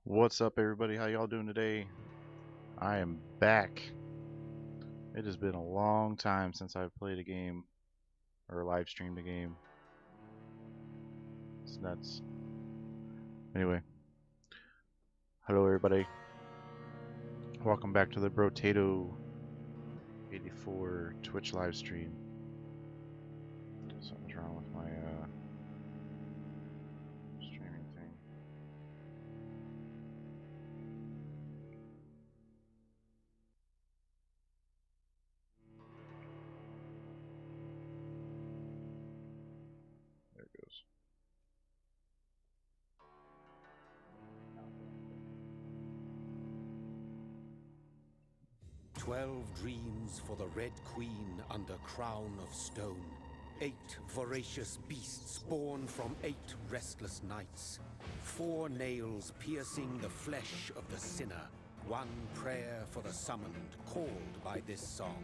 What's up, everybody? How y'all doing today? I am back. It has been a long time since I've played a game or live streamed a game. It's nuts. Anyway, hello everybody. Welcome back to the Brotato 84 Twitch live stream. Something's wrong with my streaming thing. There it goes. 12 dreams for the Red Queen under crown of stone. 8 voracious beasts born from 8 restless nights. 4 nails piercing the flesh of the sinner. 1 prayer for the summoned, called by this song.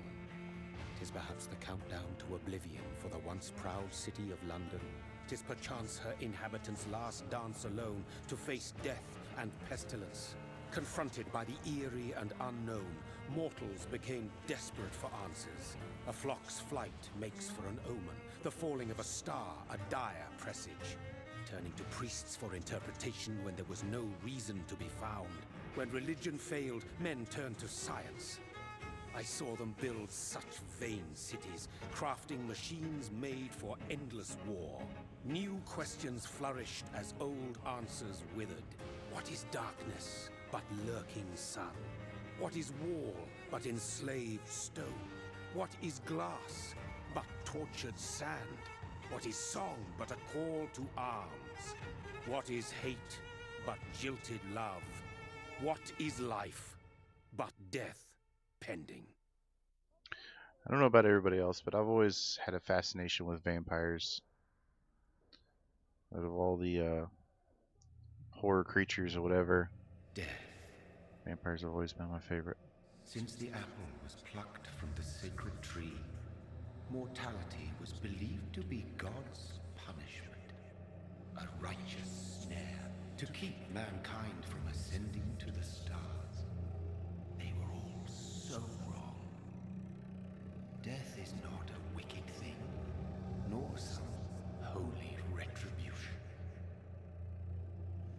'Tis perhaps the countdown to oblivion for the once proud city of London. 'Tis perchance her inhabitants' last dance alone to face death and pestilence. Confronted by the eerie and unknown, mortals became desperate for answers. A flock's flight makes for an omen, the falling of a star a dire presage. Turning to priests for interpretation when there was no reason to be found. When religion failed, men turned to science. I saw them build such vain cities, crafting machines made for endless war. New questions flourished as old answers withered. What is darkness but lurking sun? What is wall but enslaved stone? What is glass but tortured sand? What is song but a call to arms? What is hate but jilted love? What is life but death pending? I don't know about everybody else, but I've always had a fascination with vampires. Out of all the horror creatures or whatever, Death. vampires have always been my favorite. Since the apple was plucked from the sacred tree, mortality was believed to be God's punishment. A righteous snare to keep mankind from ascending to the stars. They were all so wrong. Death is not a wicked thing, nor some holy retribution.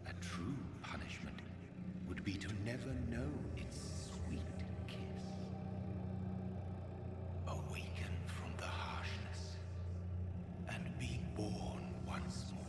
A true punishment would be to never know its sweet kiss. Awaken from the harshness and be born once more.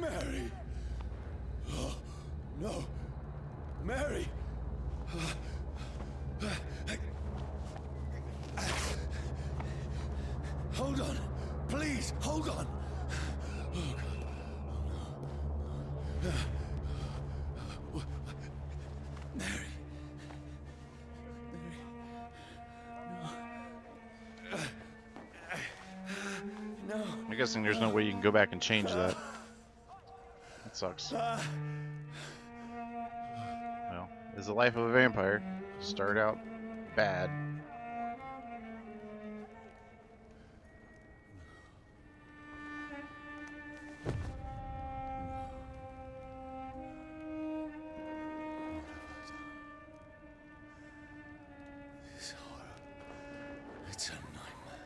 Mary! Oh, no! Mary! Hold on! Please, hold on! Oh, God. Oh, no. Mary. No. I'm guessing there's no way you can go back and change that. That sucks. Well, is the life of a vampire. Start out bad. This horror. It's a nightmare.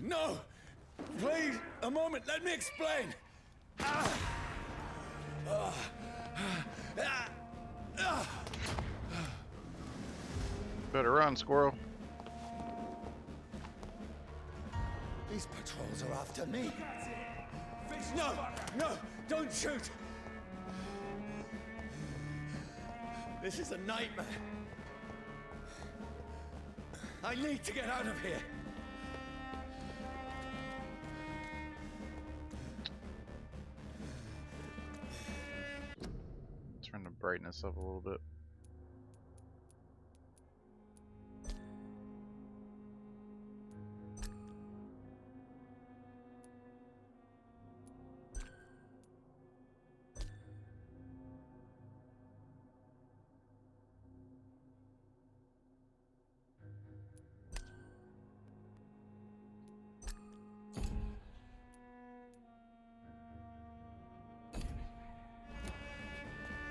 No! Please, a moment, let me explain! Better run, squirrel. These patrols are after me. No! No! Don't shoot! This is a nightmare. I need to get out of here. Turn the brightness up a little bit.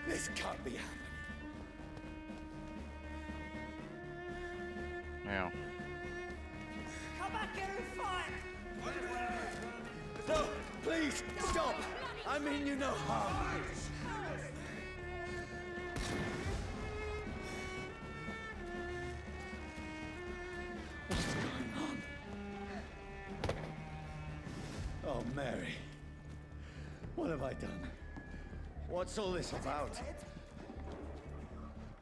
This can't be happening. Now, Come back here and fight! No! Please, stop! I mean you no harm. What's going on? Oh, Mary. What have I done? What's all this about?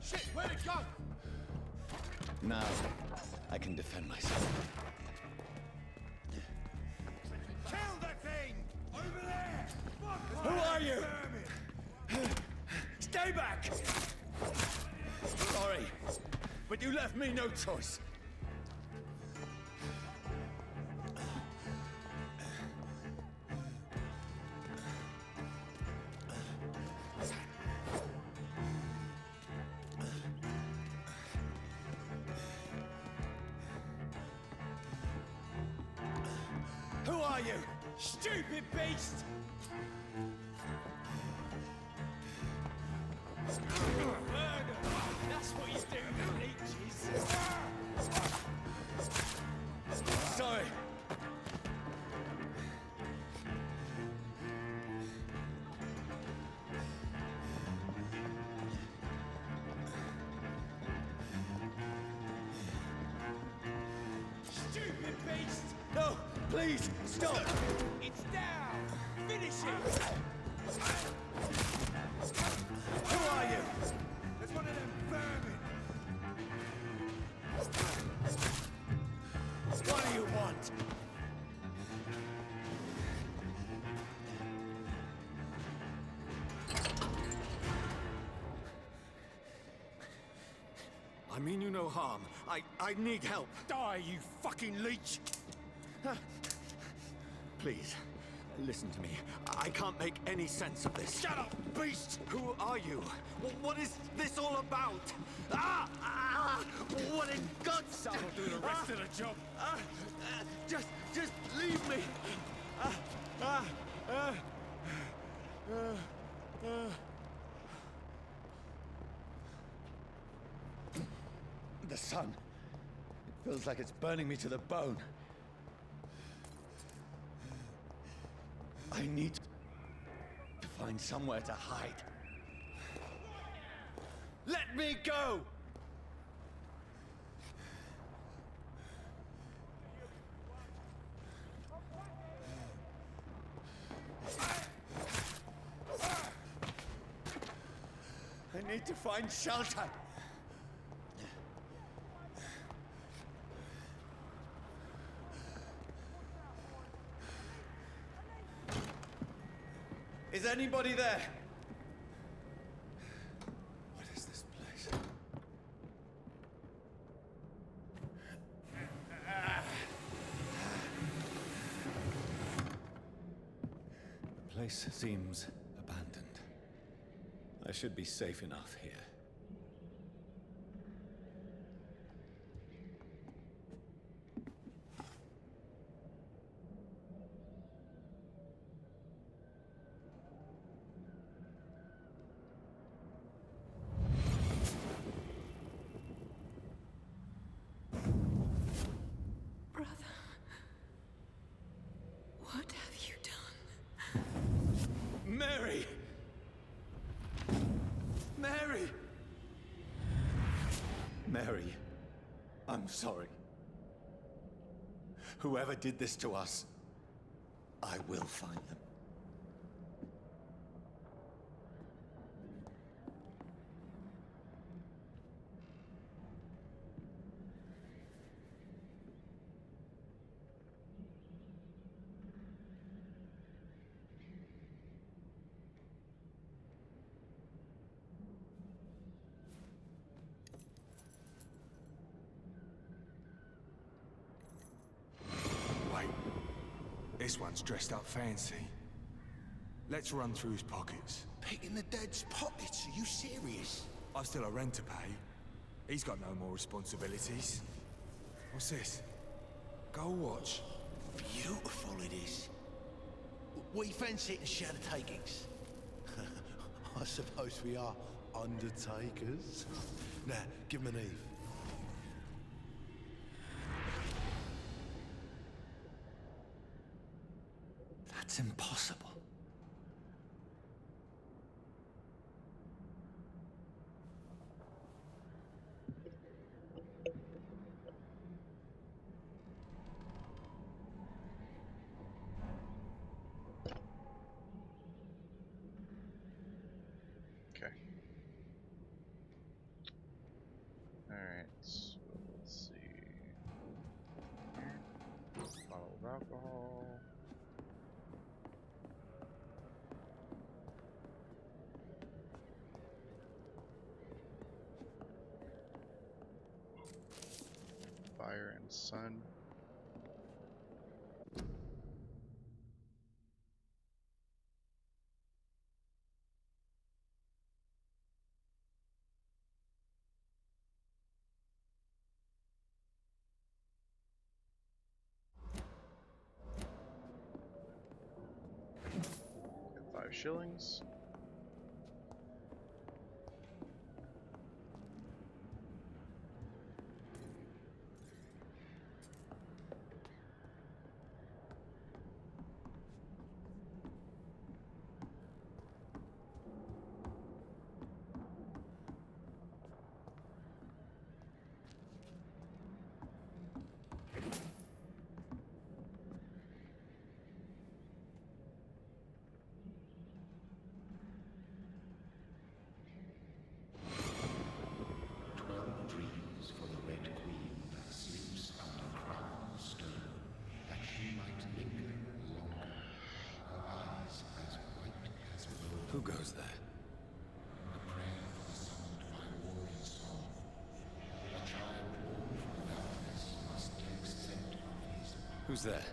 Shit, where'd it go? Now, I can defend myself. Kill that thing! Over there! Fuck! Who are you? Stay back! Sorry, but you left me no choice. Who are you? Stupid beast! Murder! That's what you do to leeches! Sorry. Stupid beast! No, please, stop! It's down! Finish it! Who are you? There's one of them vermin! What do you want? I mean you no harm. I need help. Die, you fucking leech! Please, listen to me. I can't make any sense of this. Shut up, beast! Who are you? What is this all about? What in God's Someone will do the rest of the job! Just leave me. The sun. It feels like it's burning me to the bone. I need to find somewhere to hide. Let me go! I need to find shelter. Is anybody there? What is this place? The place seems abandoned. I should be safe enough here. Brother, what have you done? Mary! Mary! Mary, I'm sorry. Whoever did this to us, I will find them. Wait, this one's dressed up fancy. Let's run through his pockets. Picking the dead's pockets? Are you serious? I've still a rent to pay. He's got no more responsibilities. What's this? Gold watch. Beautiful it is. We fence it and share the takings. I suppose we are undertakers. Now, give him an Eve. That's impossible. Okay. Alright, so let's see. Bottle of alcohol. Fire and sun. Get 5 shillings. Dreams for the Red Queen that sleeps under crown of stone, that she might linger longer, her eyes as white as wool. Who goes there? A prayer for the summoned by warrior song. A child born from the darkness must take scent of his. Who's there?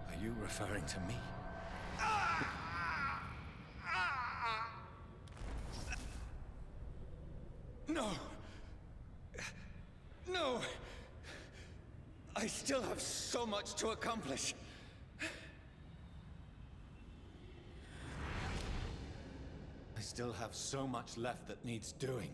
Are you referring to me? No! No! I still have so much to accomplish. I still have so much left that needs doing.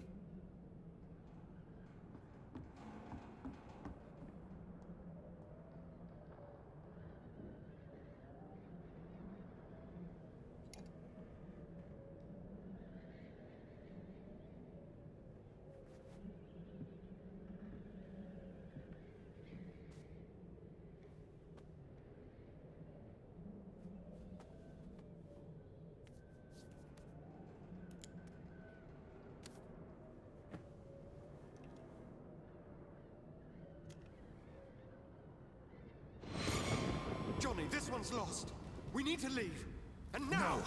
lost. We need to leave. And now! No.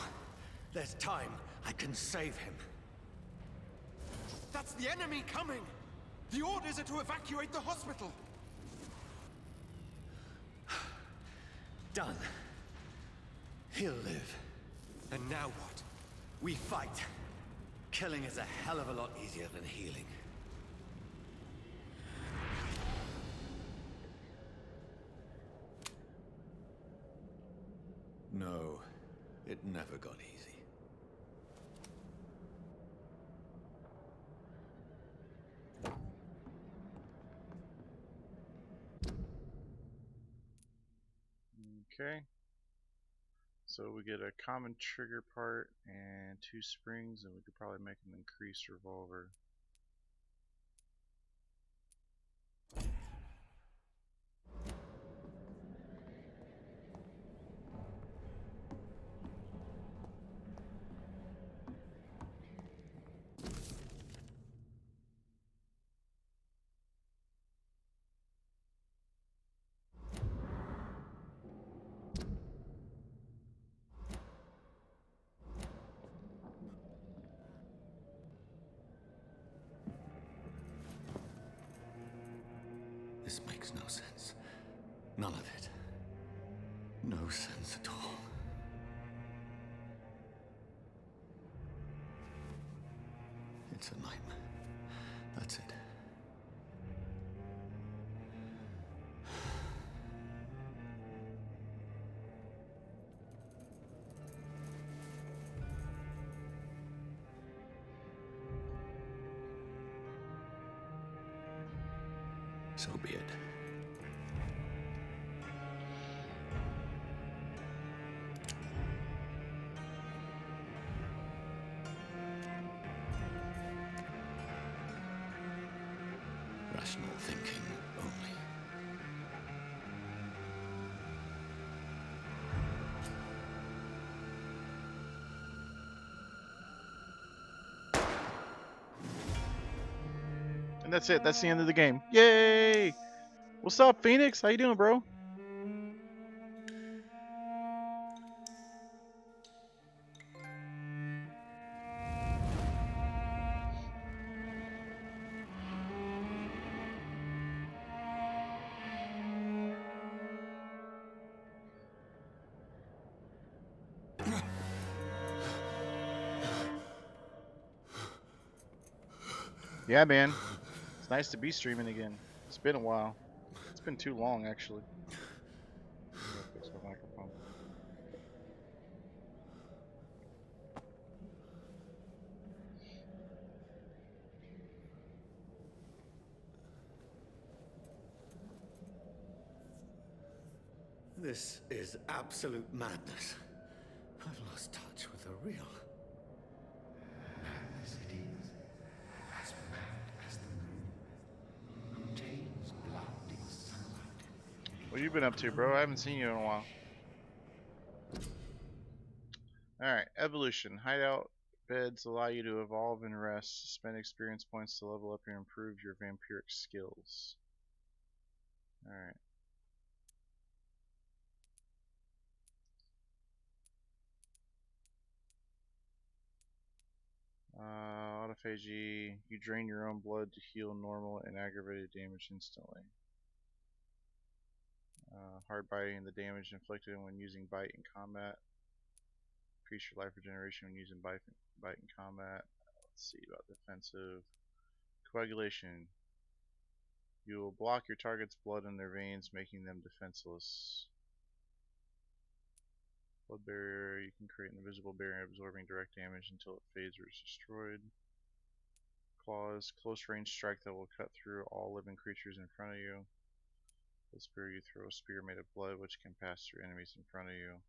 There's time. I can save him. That's the enemy coming! The orders are to evacuate the hospital! Done. He'll live. And now what? We fight. Killing is a hell of a lot easier than healing. No, it never got easy. Okay. So we get a common trigger part and 2 springs, and we could probably make an increased revolver. This makes no sense. None of it. No sense at all. It's a nightmare. That's it. So be it. Rational thinking only. And that's it. That's the end of the game. Yay! What's up, Phoenix? How you doing, bro? Yeah, man. It's nice to be streaming again. It's been a while. It's been too long, actually. I'm gonna fix my microphone. This is absolute madness. I've lost touch with the real. Madness it is, as mad as the moon. Obtains blinding sunlight. What you been up to, bro? I haven't seen you in a while. Alright, evolution. Hideout beds allow you to evolve and rest. Spend experience points to level up and improve your vampiric skills. Alright. Autophagy. You drain your own blood to heal normal and aggravated damage instantly. Hard biting. The damage inflicted when using bite in combat. Increase your life regeneration when using bite in combat. Let's see about defensive. Coagulation. You will block your target's blood in their veins, making them defenseless. Blood barrier. You can create an invisible barrier absorbing direct damage until it fades or is destroyed. Claws. Close range strike that will cut through all living creatures in front of you. With spear, you throw a spear made of blood which can pass through enemies in front of you.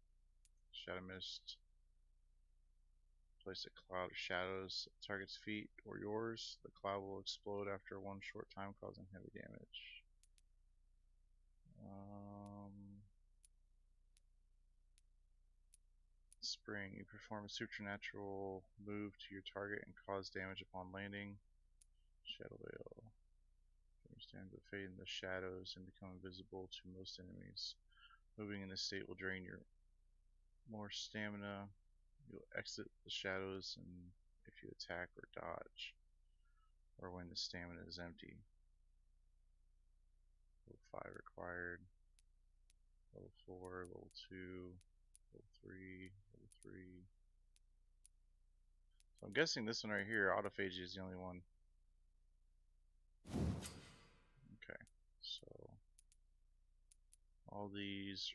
Shadow mist. Place a cloud of shadows at the target's feet or yours. The cloud will explode after one short time, causing heavy damage. Spring. You perform a supernatural move to your target and cause damage upon landing. Shadow Veil. You stand to fade in the shadows and become invisible to most enemies. Moving in this state will drain your more stamina. You'll exit the shadows and if you attack or dodge, or when the stamina is empty. Level 5 required. Level 4, level 2, level 3, level 3. So I'm guessing this one right here, autophagy, is the only one. Okay, so all these.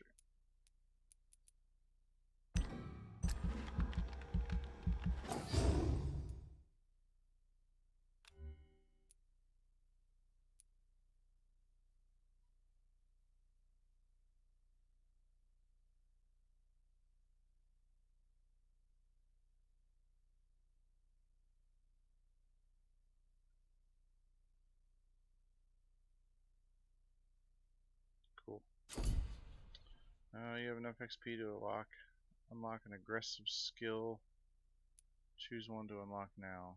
Cool. You have enough XP to unlock an aggressive skill. Choose one to unlock now.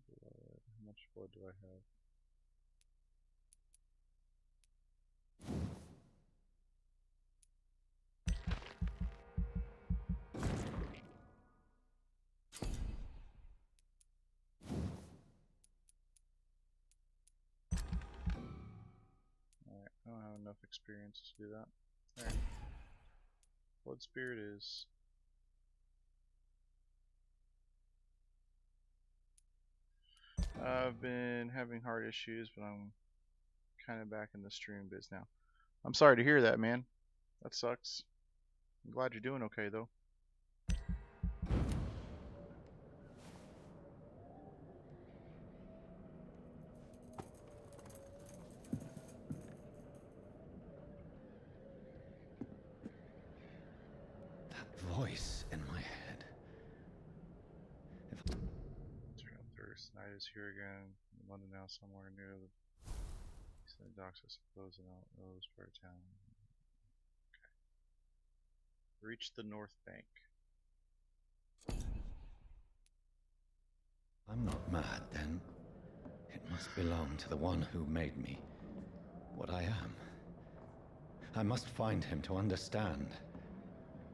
Blood. How much blood do I have? Alright, I don't have enough experience to do that. Alright. Blood Spirit is. I've been having heart issues, but I'm kind of back in the stream biz now. I'm sorry to hear that, man. That sucks. I'm glad you're doing okay, though. That voice in my head. Turn up thirst. Night is here again. In London now, somewhere near the docks, I suppose, and out those part of town. Okay. Reach the North Bank. I'm not mad, then. It must belong to the one who made me what I am. I must find him to understand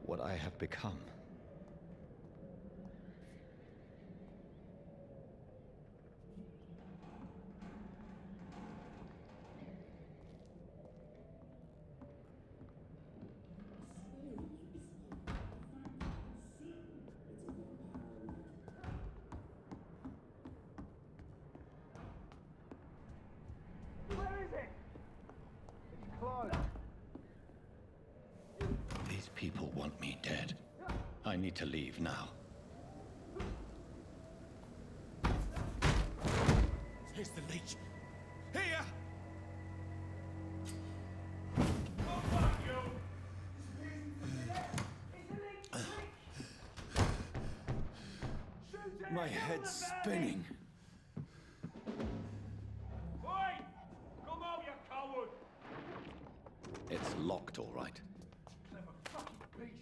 what I have become. These people want me dead. I need to leave now. Here's the leech. Here! My head's spinning. Oi! Come out, you coward! It's locked, all right. Clever fucking beasts!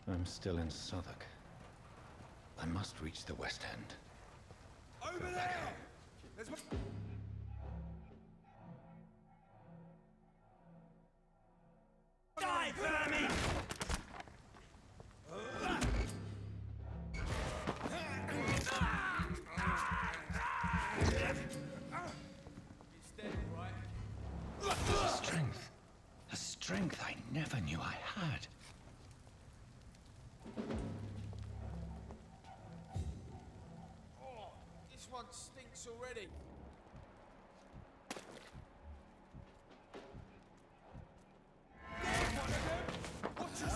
I'm still in Southwark. I must reach the West End. Over there! There's one. Die, vermin! Strength. A strength I never knew I had. Oh, this one stinks already. What to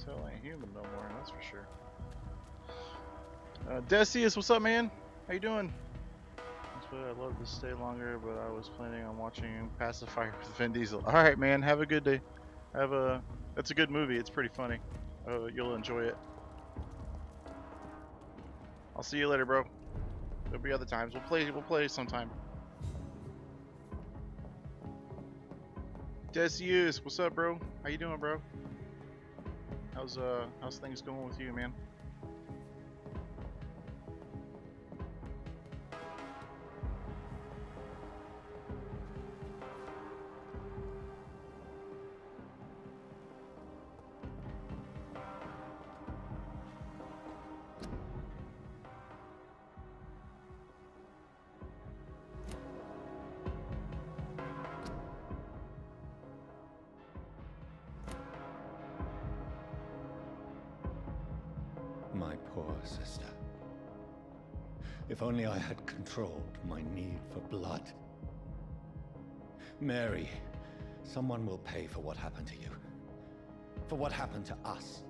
as hell ain't human no more, that's for sure. Decius, what's up, man? How you doing? That's what I'd love to stay longer, but I was planning on watching Pacifier with Vin Diesel. All right, man. Have a good day. That's a good movie. It's pretty funny. You'll enjoy it. I'll see you later, bro. There'll be other times. We'll play sometime. Decius, what's up, bro? How you doing, bro? How's things going with you, man? My poor sister. If only I had controlled my need for blood. Mary, someone will pay for what happened to you. For what happened to us.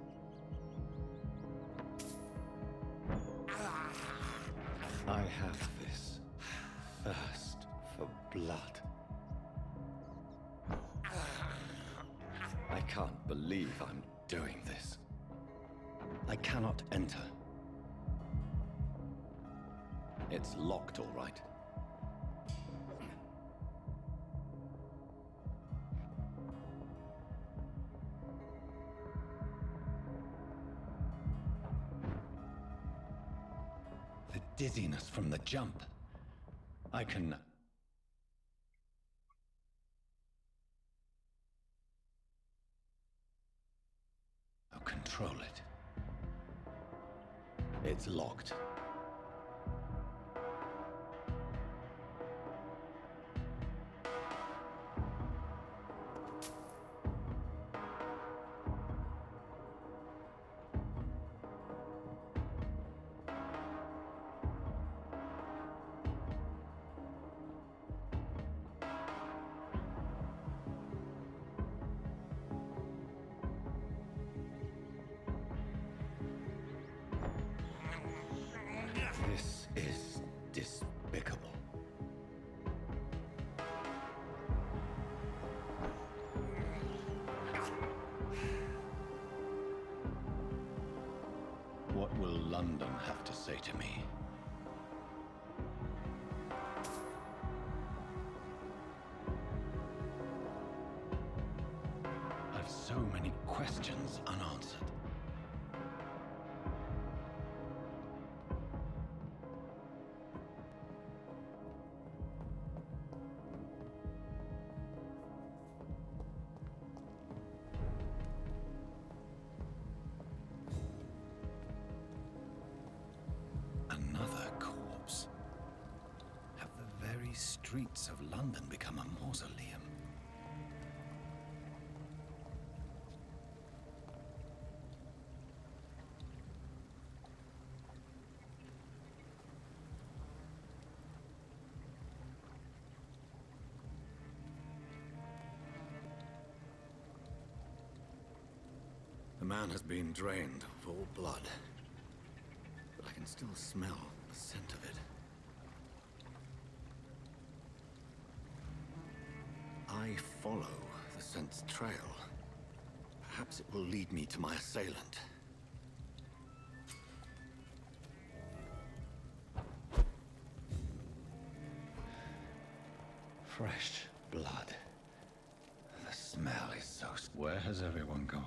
I have this thirst for blood. I can't believe I'm doing this. I cannot enter. It's locked, all right. The dizziness from the jump. I can... I'll control it. It's locked. This is despicable. What will London have to say to me? I've so many questions unanswered. Another corpse. Have the very streets of London become a mausoleum? The man has been drained of all blood. But I can still smell the scent of it. I follow the scent's trail. Perhaps it will lead me to my assailant. Fresh blood. The smell is so... Where has everyone gone?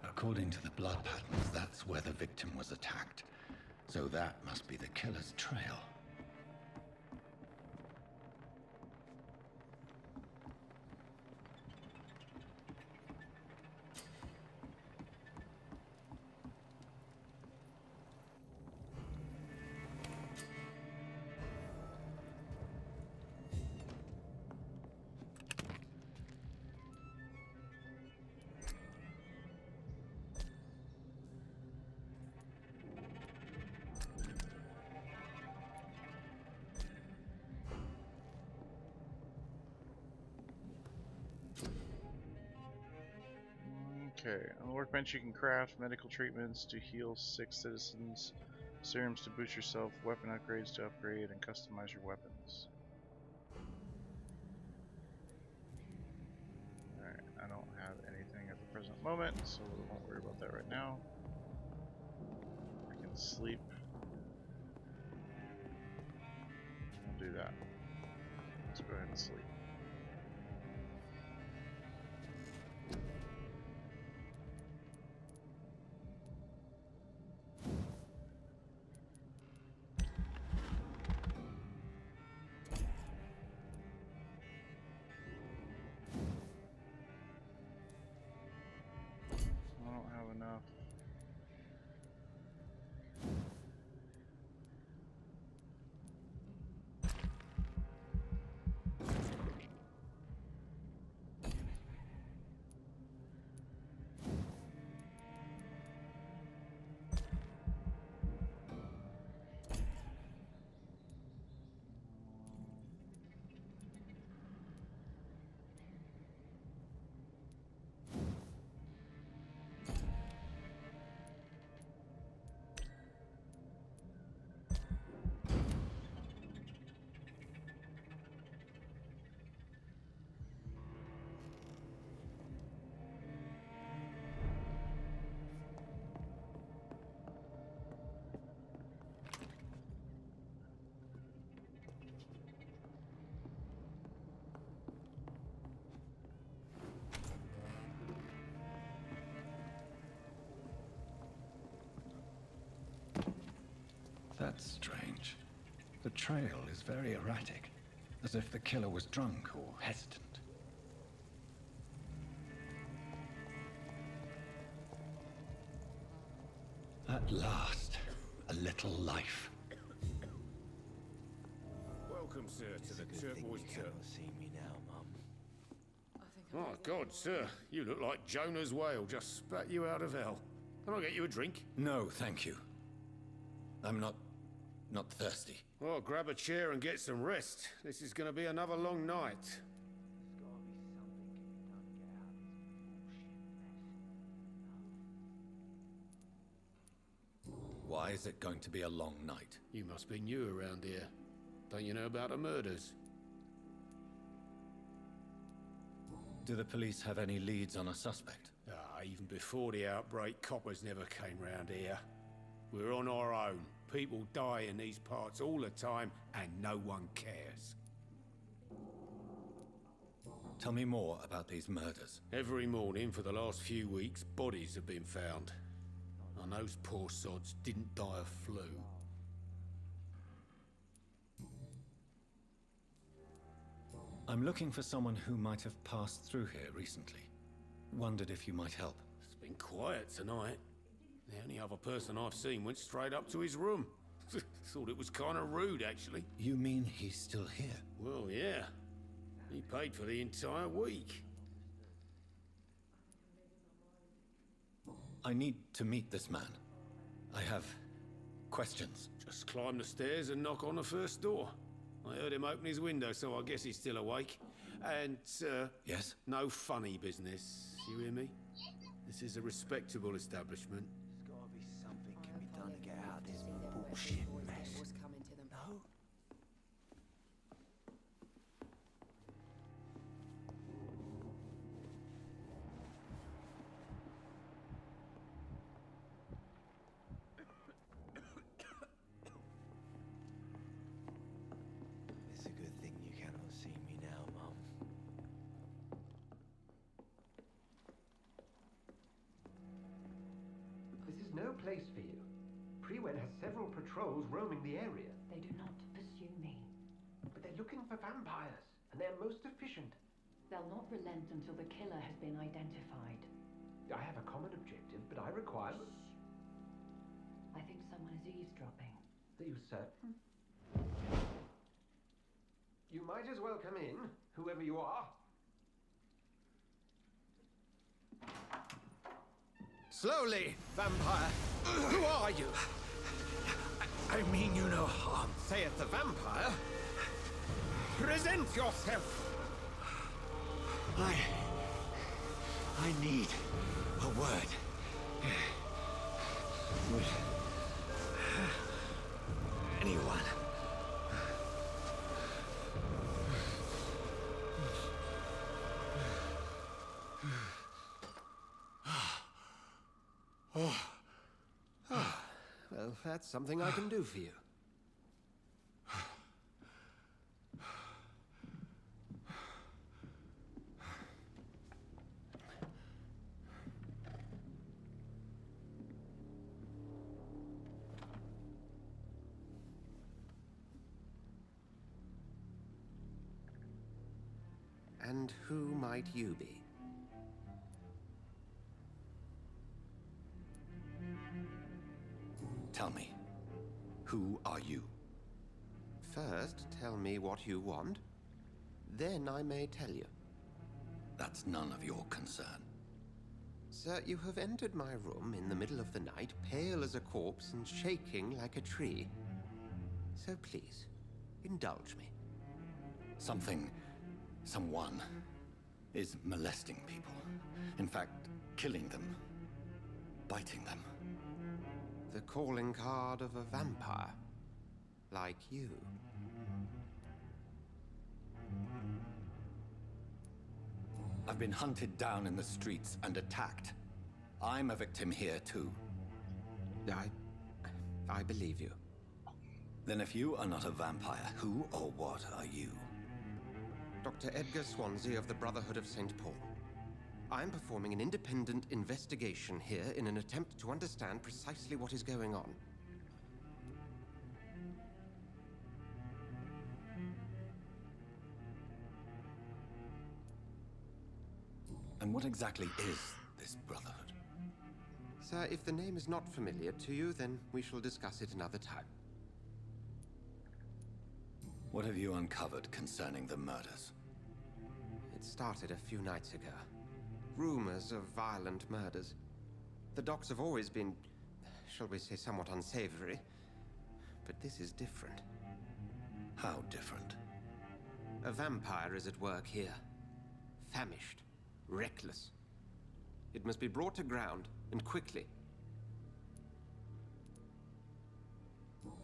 According to the blood patterns, that's where the victim was attacked. So that must be the killer's trail. Okay, on the workbench you can craft medical treatments to heal sick citizens, serums to boost yourself, weapon upgrades to upgrade and customize your weapons. Alright, I don't have anything at the present moment, so we won't worry about that right now. I can sleep. We'll do that. Let's go ahead and sleep. I don't have enough. That's strange. The trail is very erratic, as if the killer was drunk or hesitant. At last, a little life. Welcome, sir, to the Turquoise Turtle. See me now, Mum. Oh, God, sir, you look like Jonah's whale just spat you out of hell. Can I get you a drink? No, thank you. I'm not thirsty. Well, grab a chair and get some rest. This is going to be another long night. Why is it going to be a long night? You must be new around here. Don't you know about the murders? Do the police have any leads on a suspect? Even before the outbreak, coppers never came round here. We're on our own. People die in these parts all the time, and no one cares. Tell me more about these murders. Every morning for the last few weeks, bodies have been found. And those poor sods didn't die of flu. I'm looking for someone who might have passed through here recently. Wondered if you might help. It's been quiet tonight. The only other person I've seen went straight up to his room. Thought it was kind of rude, actually. You mean he's still here? Well, yeah. He paid for the entire week. I need to meet this man. I have questions. Just climb the stairs and knock on the first door. I heard him open his window, so I guess he's still awake. And, Yes? no funny business. You hear me? This is a respectable establishment. There's gotta be something can be done to get out of this bullshit mess. No? It's a good thing you cannot see me now, Mum. This is no place for you. Prewen has several patrols roaming the area. They do not pursue me. But they're looking for vampires, and they're most efficient. They'll not relent until the killer has been identified. I have a common objective, but I require... I think someone is eavesdropping. Are you certain? You might as well come in, whoever you are. Slowly, vampire. Who are you? I mean you no harm. Saith the vampire. Present yourself. I need a word. With anyone. Well, that's something I can do for you. And who might you be? Tell me, who are you? First, tell me what you want. Then I may tell you. That's none of your concern. Sir, you have entered my room in the middle of the night, pale as a corpse and shaking like a tree. So please, indulge me. Someone is molesting people. In fact, killing them. Biting them. The calling card of a vampire. Like you. I've been hunted down in the streets and attacked. I'm a victim here, too. I believe you. Then if you are not a vampire, who or what are you? Dr. Edgar Swansea of the Brotherhood of St. Paul. I'm performing an independent investigation here in an attempt to understand precisely what is going on. And what exactly is this Brotherhood? Sir, if the name is not familiar to you, then we shall discuss it another time. What have you uncovered concerning the murders? It started a few nights ago. Rumors of violent murders. The docs have always been, shall we say, somewhat unsavory. But this is different. How different? A vampire is at work here. Famished. Reckless. It must be brought to ground, and quickly.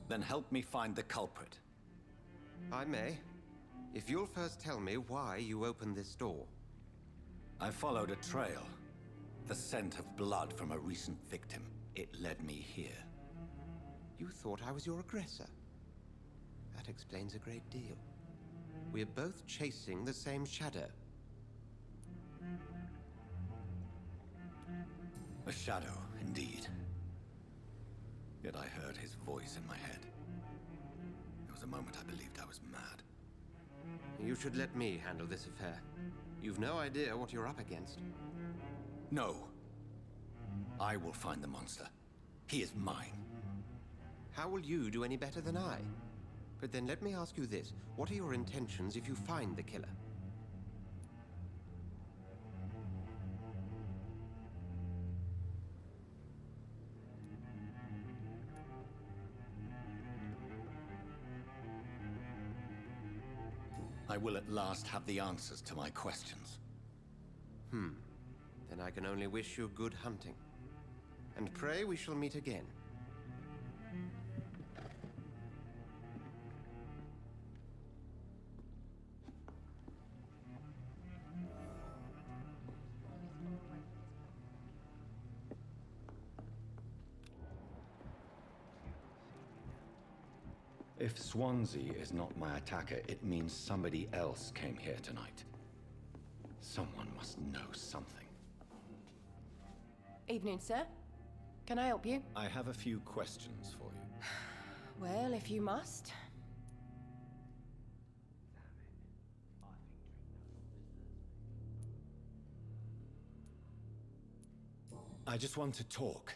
Then help me find the culprit. I may. If you'll first tell me why you opened this door. I followed a trail. The scent of blood from a recent victim. It led me here. You thought I was your aggressor. That explains a great deal. We're both chasing the same shadow. A shadow, indeed. Yet I heard his voice in my head. There was a moment I believed I was mad. You should let me handle this affair. You've no idea what you're up against. No. I will find the monster. He is mine. How will you do any better than I? But then let me ask you this. What are your intentions if you find the killer? I will at last have the answers to my questions. Then I can only wish you good hunting. And pray we shall meet again. If Swansea is not my attacker, it means somebody else came here tonight. Someone must know something. Evening, sir. Can I help you? I have a few questions for you. Well, if you must. I just want to talk.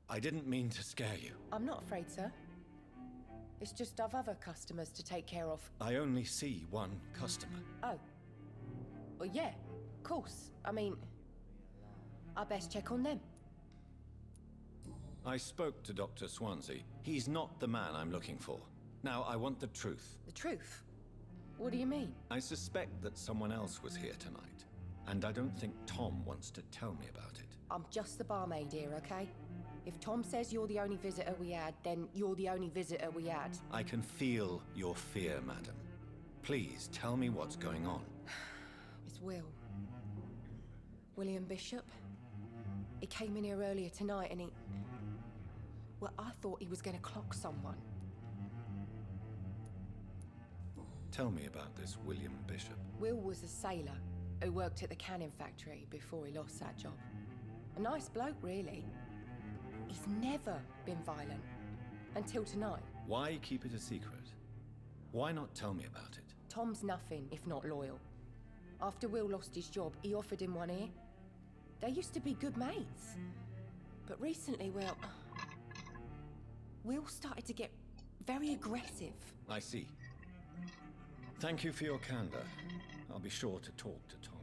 I didn't mean to scare you. I'm not afraid, sir. It's just I've other customers to take care of. I only see one customer. Oh. Well, yeah, of course. I mean, I best check on them. I spoke to Dr. Swansea. He's not the man I'm looking for. Now, I want the truth. The truth? What do you mean? I suspect that someone else was here tonight. And I don't think Tom wants to tell me about it. I'm just the barmaid here, okay? If Tom says you're the only visitor we had, then you're the only visitor we had. I can feel your fear, madam. Please, tell me what's going on. It's Will. William Bishop. He came in here earlier tonight and he... Well, I thought he was gonna clock someone. Tell me about this William Bishop. Will was a sailor who worked at the cannon factory before he lost that job. A nice bloke, really. He's never been violent. Until tonight. Why keep it a secret? Why not tell me about it? Tom's nothing if not loyal. After Will lost his job, he offered him one ear. They used to be good mates. But recently, well... Will started to get very aggressive. I see. Thank you for your candor. I'll be sure to talk to Tom.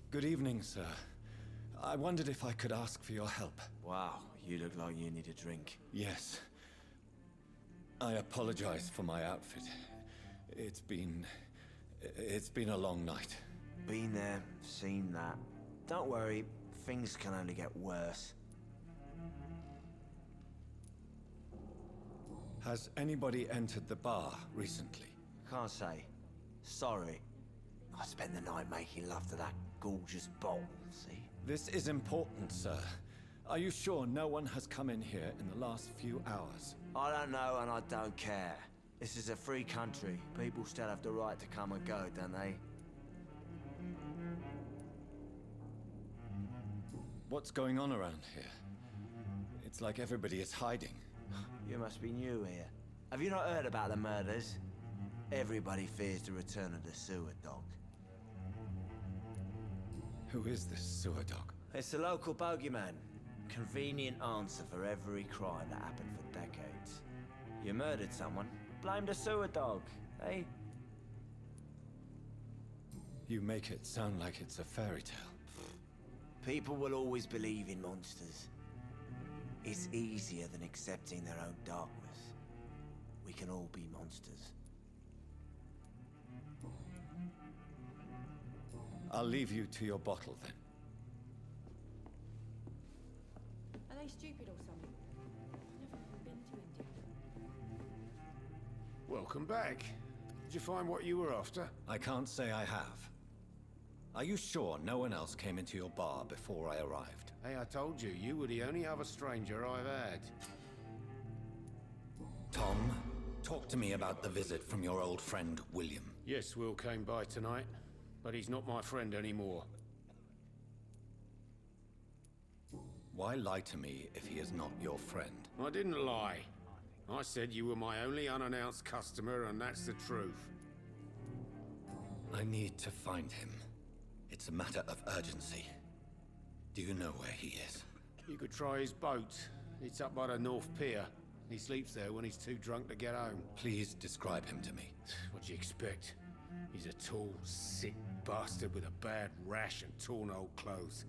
Good evening, sir. I wondered if I could ask for your help. Wow, you look like you need a drink. Yes. I apologize for my outfit. It's been a long night. Been there, seen that. Don't worry, things can only get worse. Has anybody entered the bar recently? Can't say. Sorry. I spent the night making love to that gorgeous bottle, see? This is important, sir. Are you sure no one has come in here in the last few hours? I don't know and I don't care. This is a free country. People still have the right to come and go, don't they? What's going on around here? It's like everybody is hiding. You must be new here. Have you not heard about the murders? Everybody fears the return of the sewer dog. Who is this sewer dog? It's the local bogeyman. Convenient answer for every crime that happened for decades. You murdered someone, blame the sewer dog, eh? You make it sound like it's a fairy tale. People will always believe in monsters. It's easier than accepting their own darkness. We can all be monsters. I'll leave you to your bottle, then. Are they stupid or something? I've never even been to India. Welcome back. Did you find what you were after? I can't say I have. Are you sure no one else came into your bar before I arrived? Hey, I told you, you were the only other stranger I've had. Tom, talk to me about the visit from your old friend, William. Yes, Will came by tonight, but he's not my friend anymore. Why lie to me if he is not your friend? I didn't lie. I said you were my only unannounced customer, and that's the truth. I need to find him. It's a matter of urgency. Do you know where he is? You could try his boat. It's up by the North Pier. He sleeps there when he's too drunk to get home. Please describe him to me. What do you expect? He's a tall, sick bastard with a bad rash and torn old clothes.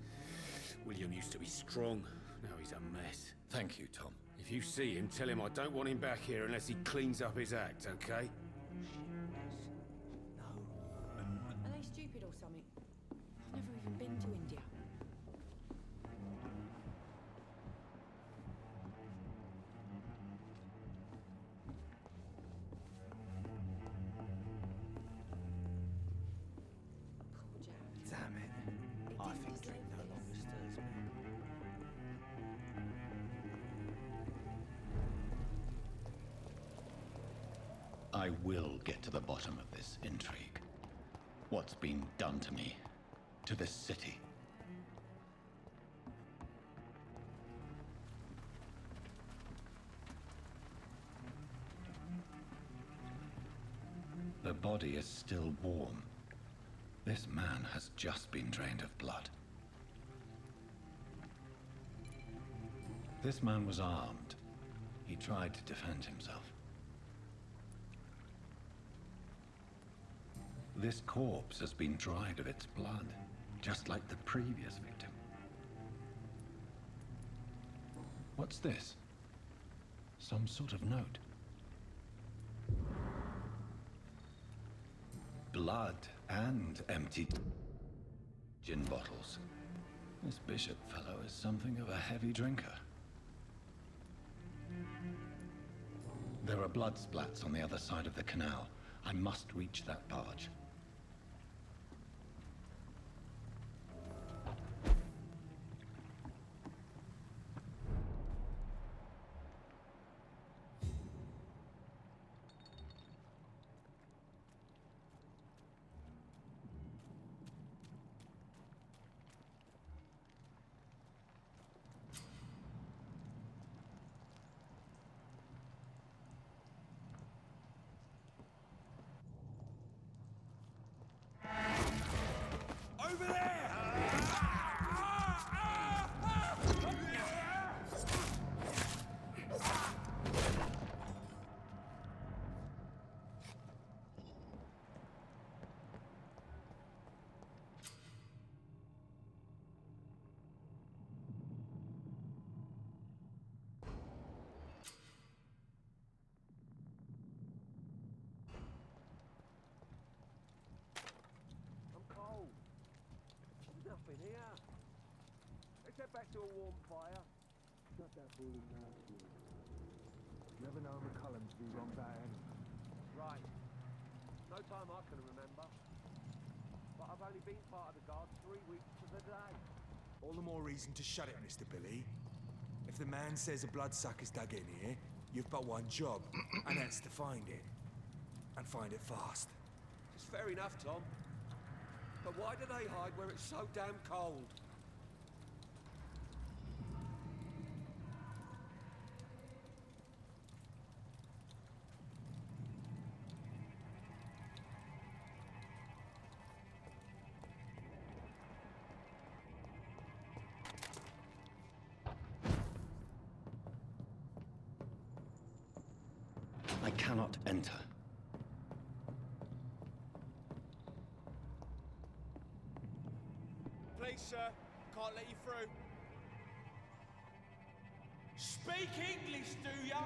William used to be strong. Now he's a mess. Thank you, Tom. If you see him, tell him I don't want him back here unless he cleans up his act, okay? Are they stupid or something? I've never even been to India. Poor Jack. Damn it. I think drink no longer stirs me. I will get to the bottom of this intrigue. What's been done to me, to this city. The body is still warm. This man has just been drained of blood. This man was armed. He tried to defend himself. This corpse has been dried of its blood, just like the previous victim. What's this? Some sort of note. Blood and empty gin bottles. This bishop fellow is something of a heavy drinker. There are blood splats on the other side of the canal. I must reach that barge. Over there! Nothing here. Let's head back to a warm fire. Shut that fooling mouth, you. Never known McCullum to be wrong about anything. Right. No time I can remember. But I've only been part of the guard 3 weeks to the day. All the more reason to shut it, Mr. Billy. If the man says a bloodsucker's dug in here, you've but one job, and that's to find it. And find it fast. It's fair enough, Tom. But why do they hide where it's so damn cold? I cannot enter. Please, sir. Can't let you through. Speak English, do ya?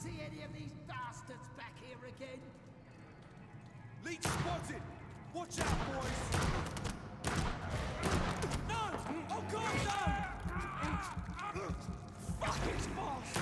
see any of these bastards back here again. Leech spotted! Watch out, boys! No! Oh God, no! Fuck, it's fast!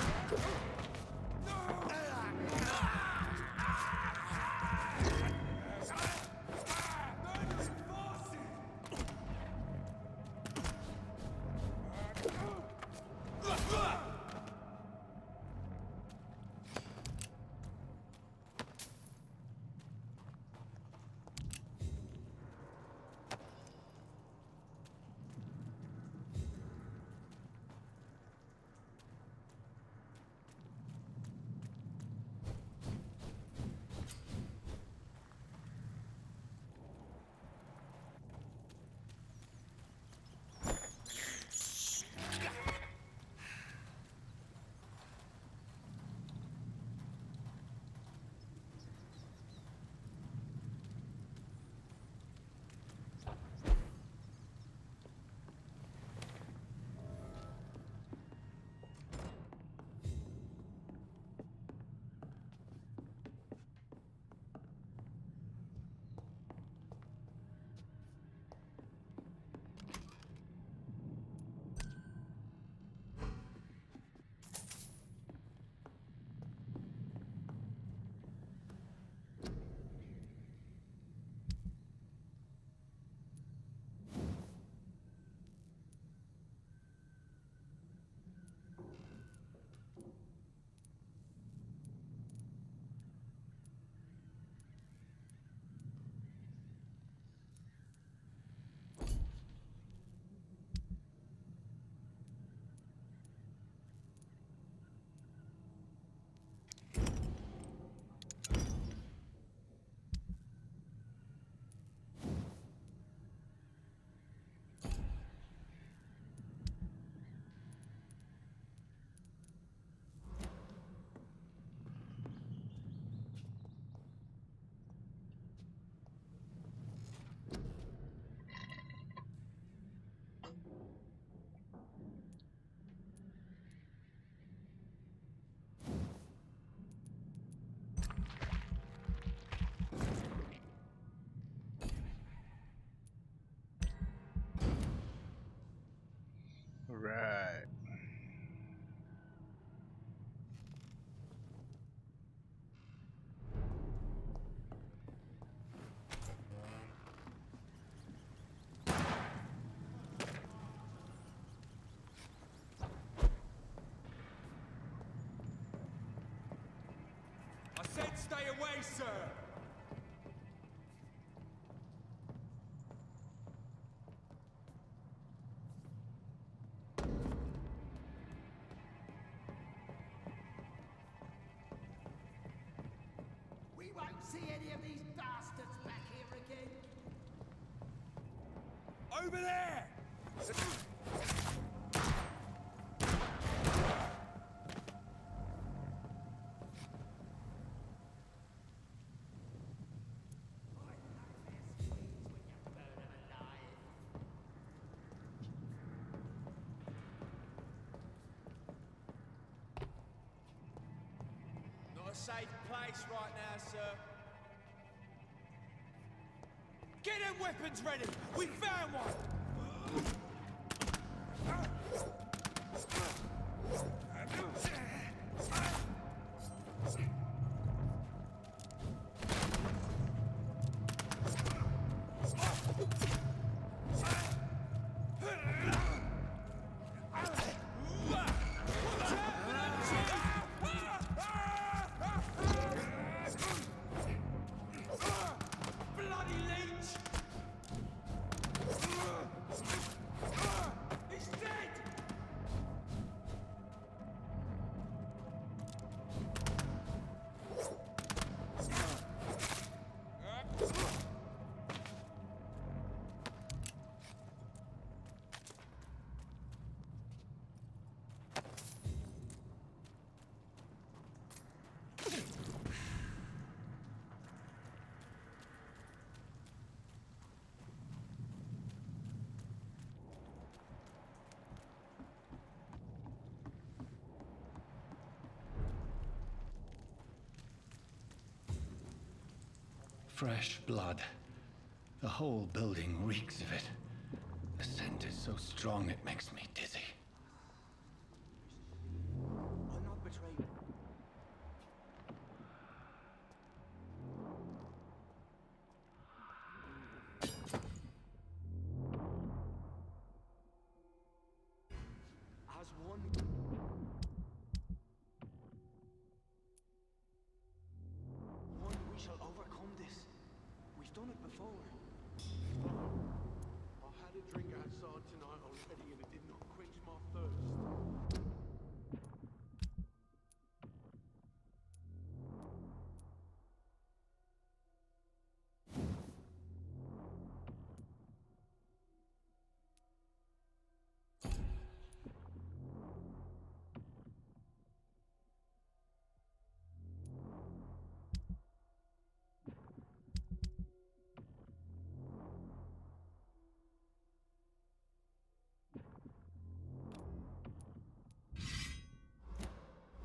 Right. I said stay away, sir! We won't see any of these bastards back here again. Over there! Not a safe place right now, sir. Get them weapons ready! We found one! Bloody leech! He's dead! Fresh blood. The whole building reeks of it. The scent is so strong it makes me dizzy. I'll not betray you. As one. One, we shall overcome this. We've done it before. I had a drink outside tonight already and it did not quench my thirst.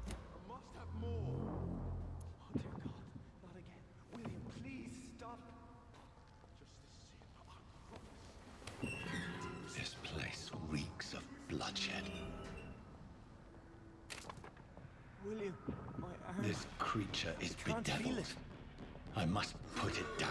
I must have more. Oh dear God, not again. William, please stop. Just this sip, I promise. This place reeks of bloodshed. William, my arm. This creature is Can't feel bedeviled. it. I must put it down.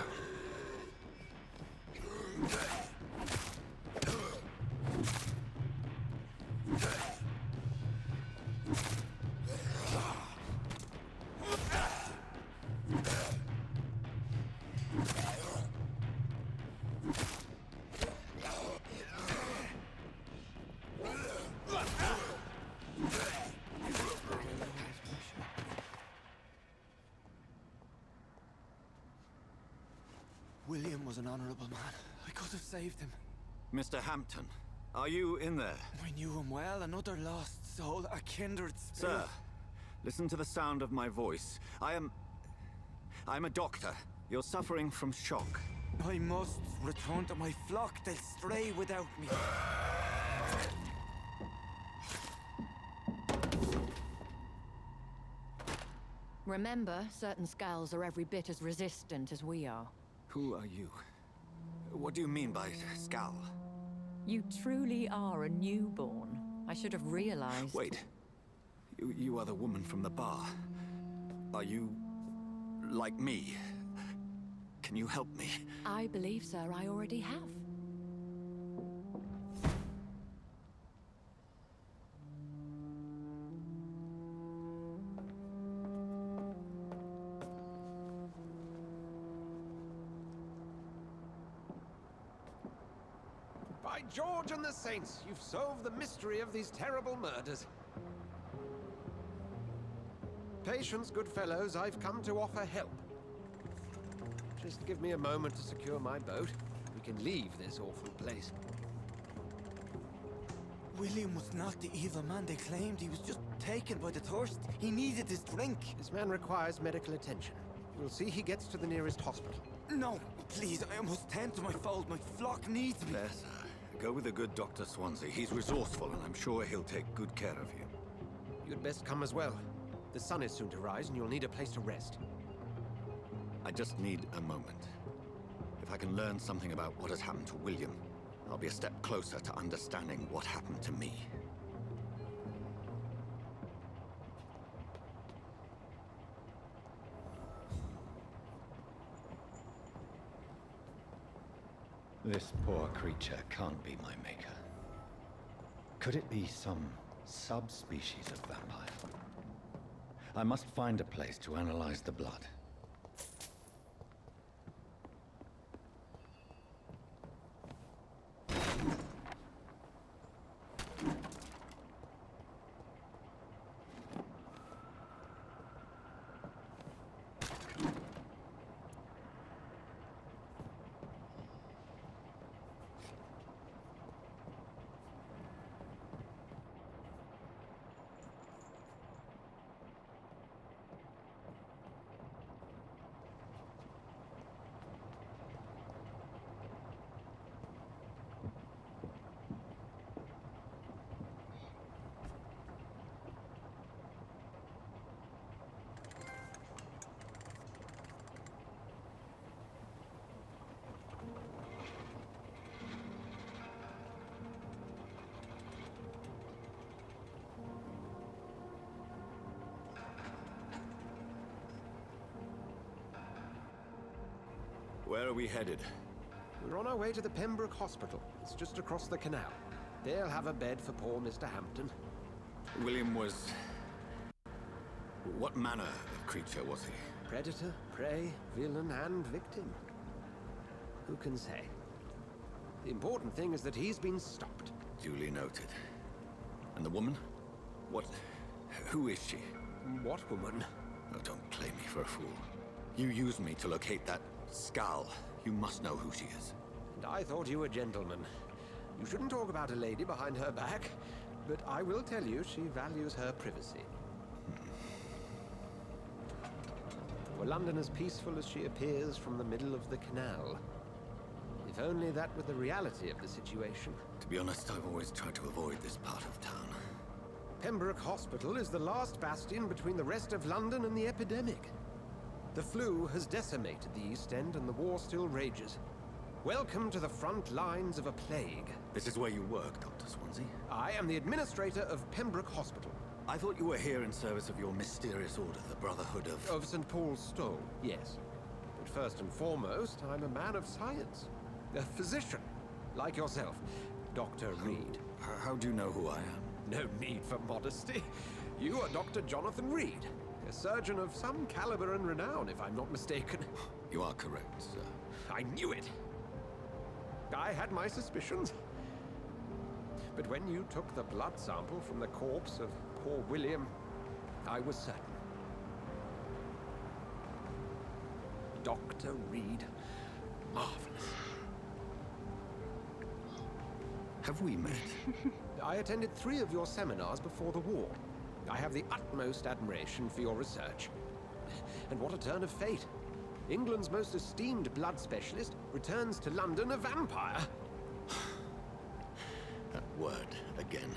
William was an honorable man. I could have saved him. Mr. Hampton, are you in there? I knew him well, another lost soul, a kindred spirit. Sir, listen to the sound of my voice. I'm a doctor. You're suffering from shock. I must return to my flock. They'll stray without me. Remember, certain skulls are every bit as resistant as we are. Who are you? What do you mean by scowl? You truly are a newborn. I should have realized. Wait. You are the woman from the bar. Are you like me? Can you help me? I believe, sir, I already have. By George and the Saints, you've solved the mystery of these terrible murders. Patience, good fellows, I've come to offer help. Just give me a moment to secure my boat. We can leave this awful place. William was not the evil man they claimed. He was just taken by the thirst. He needed his drink. This man requires medical attention. We'll see he gets to the nearest hospital. No, please, I must tend to my fold. My flock needs me. There, sir. Go with the good Dr. Swansea. He's resourceful, and I'm sure he'll take good care of you. You'd best come as well. The sun is soon to rise, and you'll need a place to rest. I just need a moment. If I can learn something about what has happened to William, I'll be a step closer to understanding what happened to me. This poor creature can't be my maker. Could it be some subspecies of vampire? I must find a place to analyze the blood. Where are we headed? We're on our way to the Pembroke Hospital. It's just across the canal. They'll have a bed for poor Mr. Hampton. William was... What manner of creature was he? Predator, prey, villain, and victim. Who can say? The important thing is that he's been stopped. Duly noted. And the woman? What... Who is she? What woman? Oh, don't play me for a fool. You used me to locate that skull. You must know who she is. And I thought you a gentleman. You shouldn't talk about a lady behind her back, but I will tell you she values her privacy. Were London as peaceful as she appears from the middle of the canal? If only that were the reality of the situation. To be honest, I've always tried to avoid this part of town. Pembroke Hospital is the last bastion between the rest of London and the epidemic. The flu has decimated the East End and the war still rages. Welcome to the front lines of a plague. This is where you work, Dr. Swansea? I am the administrator of Pembroke Hospital. I thought you were here in service of your mysterious order, the Brotherhood of... Of St. Paul's Stole, yes. But first and foremost, I'm a man of science. A physician, like yourself, Dr. Reed. How do you know who I am? No need for modesty. You are Dr. Jonathan Reed, a surgeon of some caliber and renown, if I'm not mistaken. You are correct, sir. I knew it. I had my suspicions. But when you took the blood sample from the corpse of poor William, I was certain. Dr. Reed. Marvelous. Have we met? I attended 3 of your seminars before the war. I have the utmost admiration for your research. And what a turn of fate. England's most esteemed blood specialist returns to London a vampire. That word, again,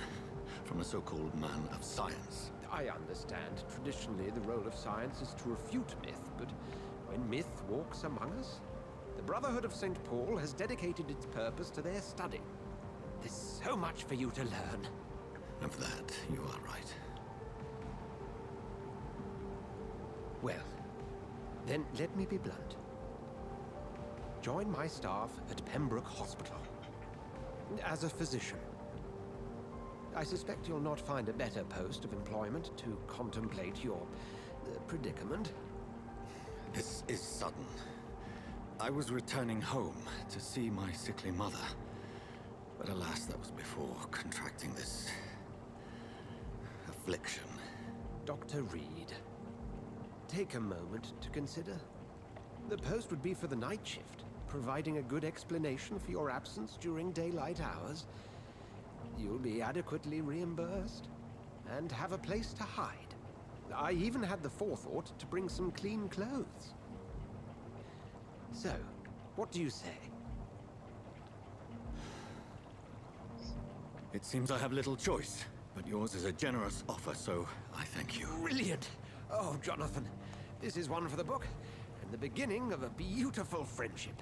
from a so-called man of science. I understand. Traditionally, the role of science is to refute myth, but when myth walks among us, the Brotherhood of St. Paul has dedicated its purpose to their study. There's so much for you to learn. Of that, you are right. Well, then let me be blunt. Join my staff at Pembroke Hospital. As a physician. I suspect you'll not find a better post of employment to contemplate your predicament. This is sudden. I was returning home to see my sickly mother. But alas, that was before contracting this... affliction. Dr. Reed, take a moment to consider. The post would be for the night shift, providing a good explanation for your absence during daylight hours. You'll be adequately reimbursed, and have a place to hide. I even had the forethought to bring some clean clothes. So, what do you say? It seems I have little choice, but yours is a generous offer, so I thank you. Brilliant! Oh, Jonathan, this is one for the book, and the beginning of a beautiful friendship.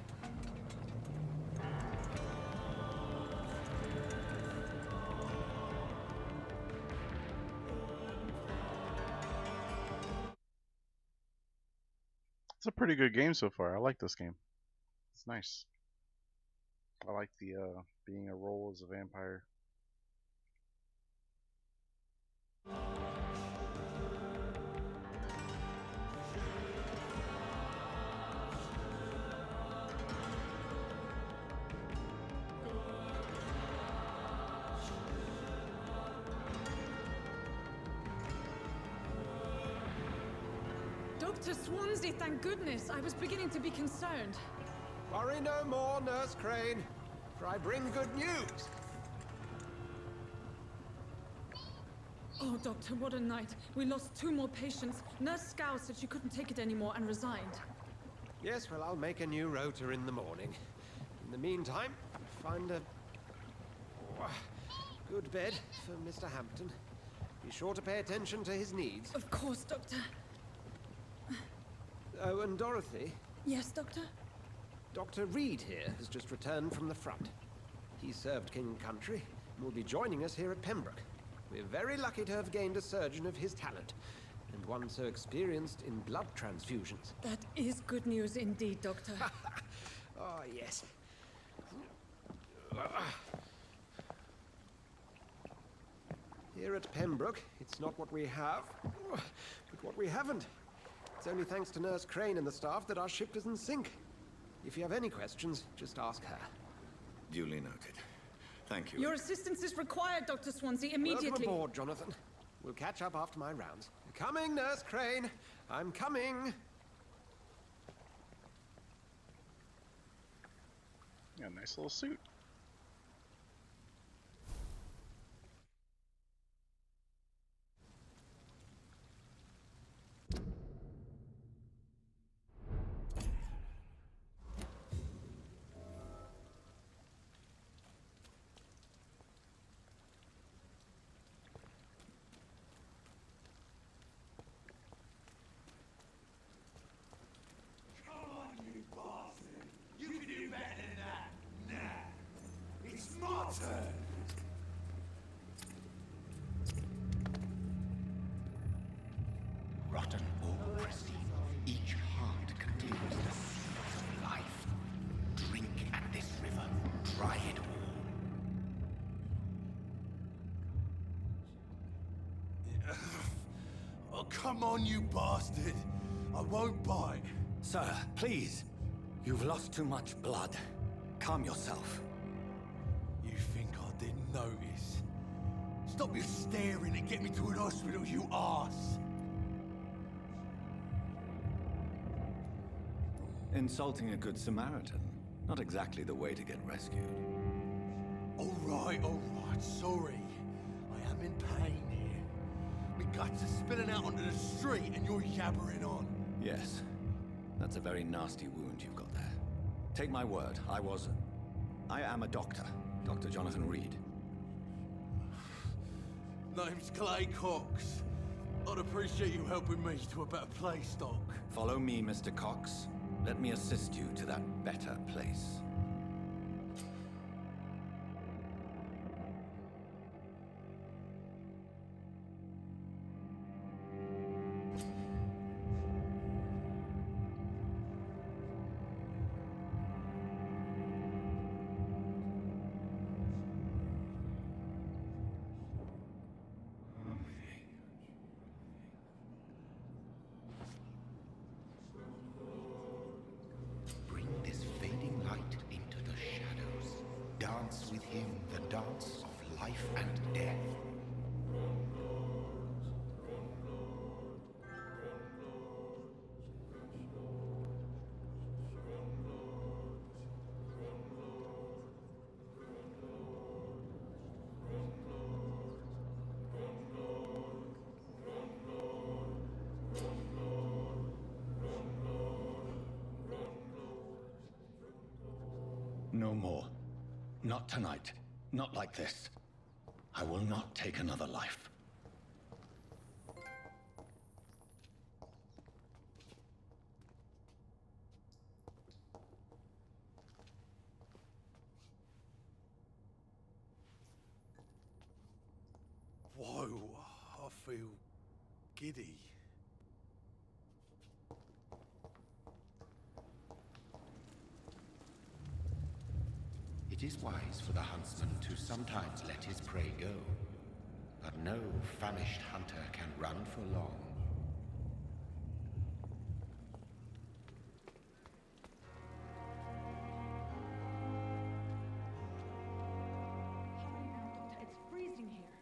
It's a pretty good game so far. I like this game. It's nice. I like the being a role as a vampire. Dr. Swansea, thank goodness. I was beginning to be concerned. Worry no more, Nurse Crane, for I bring good news. Oh, Doctor, what a night. We lost 2 more patients. Nurse Scow said she couldn't take it anymore and resigned. Yes, well, I'll make a new rota in the morning. In the meantime, find a good bed for Mr. Hampton. Be sure to pay attention to his needs. Of course, Doctor. Oh, and Dorothy? Yes, Doctor? Dr. Reed here has just returned from the front. He served King Country and will be joining us here at Pembroke. We're very lucky to have gained a surgeon of his talent, and one so experienced in blood transfusions. That is good news indeed, Doctor. Oh, yes. Here at Pembroke, it's not what we have, but what we haven't. It's only thanks to Nurse Crane and the staff that our ship doesn't sink. If you have any questions, just ask her. Duly noted. Thank you. Your assistance is required, Dr. Swansea, immediately. Welcome aboard, Jonathan. We'll catch up after my rounds. Coming, Nurse Crane. I'm coming. Yeah, nice little suit. Rotten or pristine, each heart contains the source of life. Drink at this river, try it all. Oh, come on, you bastard! I won't bite. Sir, please. You've lost too much blood. Calm yourself. You think I didn't notice? Stop your staring and get me to an hospital, you arse! Insulting a good Samaritan. Not exactly the way to get rescued. All right, sorry. I am in pain here. My guts are spilling out onto the street and you're yabbering on. Yes. That's a very nasty wound you've got there. Take my word, I am a doctor. Dr. Jonathan Reed. Name's Clay Cox. I'd appreciate you helping me to a better place, Doc. Follow me, Mr. Cox. Let me assist you to that better place. Bring this fading light into the shadows. Dance with him the dance of life and death. No more. Not tonight. Not like this. I will not take another life. Whoa, I feel giddy. It is wise for the huntsman to sometimes let his prey go, but no famished hunter can run for long. Hurry now, Doctor. It's freezing here.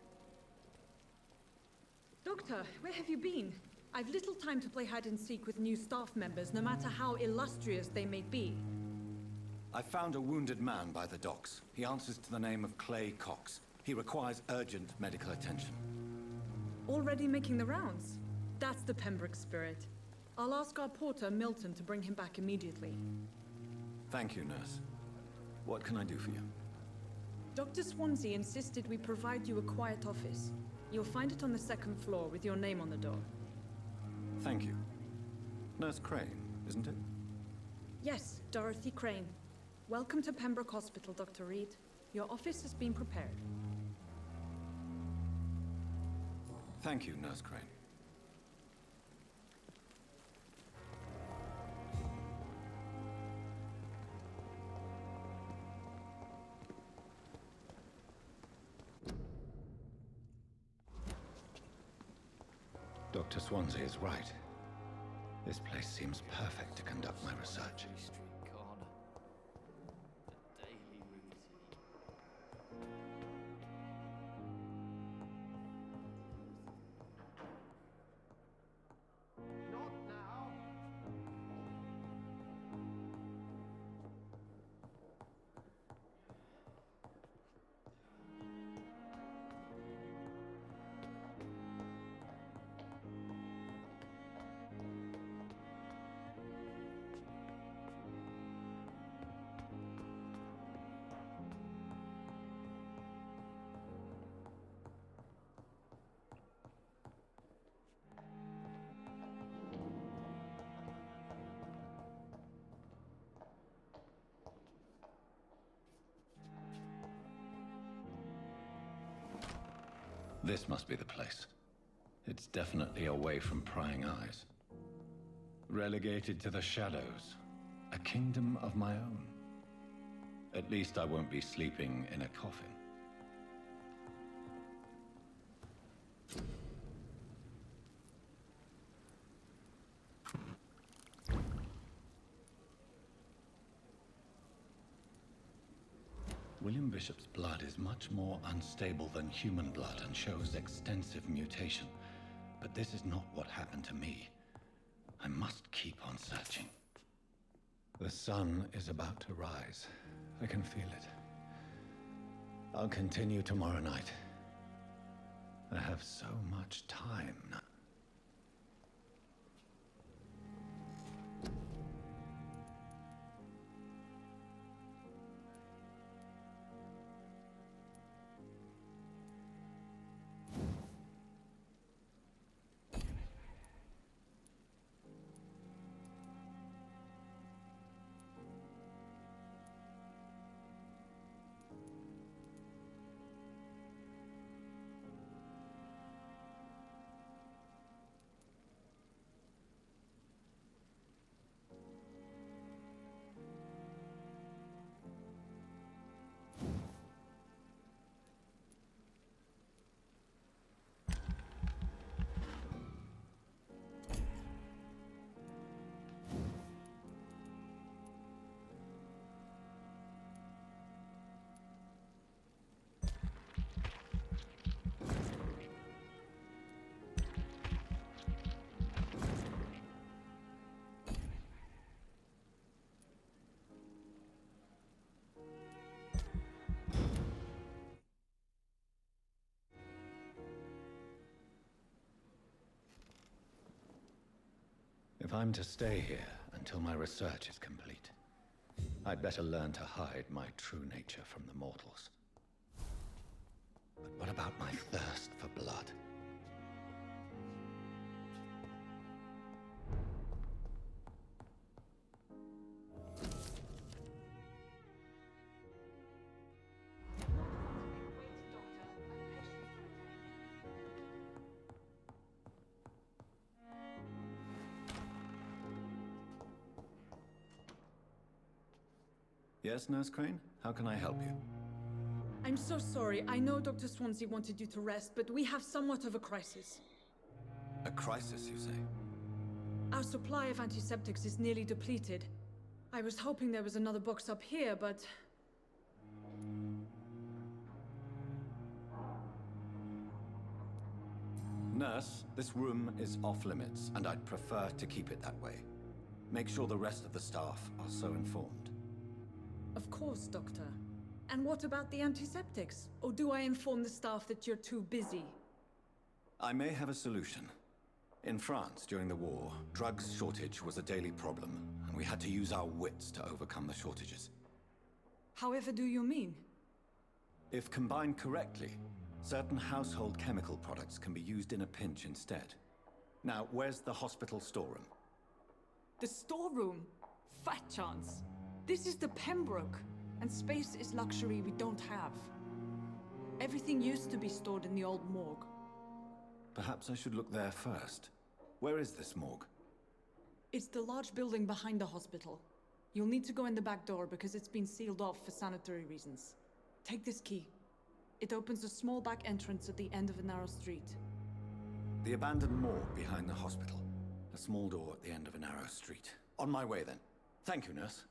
Doctor, where have you been? I've little time to play hide and seek with new staff members, no matter how illustrious they may be. I found a wounded man by the docks. He answers to the name of Clay Cox. He requires urgent medical attention. Already making the rounds? That's the Pembroke spirit. I'll ask our porter, Milton, to bring him back immediately. Thank you, nurse. What can I do for you? Dr. Swansea insisted we provide you a quiet office. You'll find it on the second floor with your name on the door. Thank you. Nurse Crane, isn't it? Yes, Dorothy Crane. Welcome to Pembroke Hospital, Dr. Reed. Your office has been prepared. Thank you, Nurse Crane. Dr. Swansea is right. This place seems perfect to conduct my research. This must be the place. It's definitely away from prying eyes. Relegated to the shadows. A kingdom of my own. At least I won't be sleeping in a coffin. William Bishop's blood is much more unstable than human blood and shows extensive mutation. But this is not what happened to me. I must keep on searching. The sun is about to rise. I can feel it. I'll continue tomorrow night. I have so much time now. If I'm to stay here until my research is complete, I'd better learn to hide my true nature from the mortals. But what about my thirst for blood? Yes, Nurse Crane? How can I help you? I'm so sorry. I know Dr. Swansea wanted you to rest, but we have somewhat of a crisis. A crisis, you say? Our supply of antiseptics is nearly depleted. I was hoping there was another box up here, but... Nurse, this room is off limits, and I'd prefer to keep it that way. Make sure the rest of the staff are so informed. Of course, Doctor. And what about the antiseptics? Or do I inform the staff that you're too busy? I may have a solution. In France, during the war, drugs shortage was a daily problem, and we had to use our wits to overcome the shortages. However do you mean? If combined correctly, certain household chemical products can be used in a pinch instead. Now, where's the hospital storeroom? The storeroom? Fat chance. This is the Pembroke, and space is luxury we don't have. Everything used to be stored in the old morgue. Perhaps I should look there first. Where is this morgue? It's the large building behind the hospital. You'll need to go in the back door because it's been sealed off for sanitary reasons. Take this key. It opens a small back entrance at the end of a narrow street. The abandoned morgue behind the hospital. A small door at the end of a narrow street. On my way then. Thank you, nurse.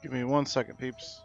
Give me 1 second, peeps.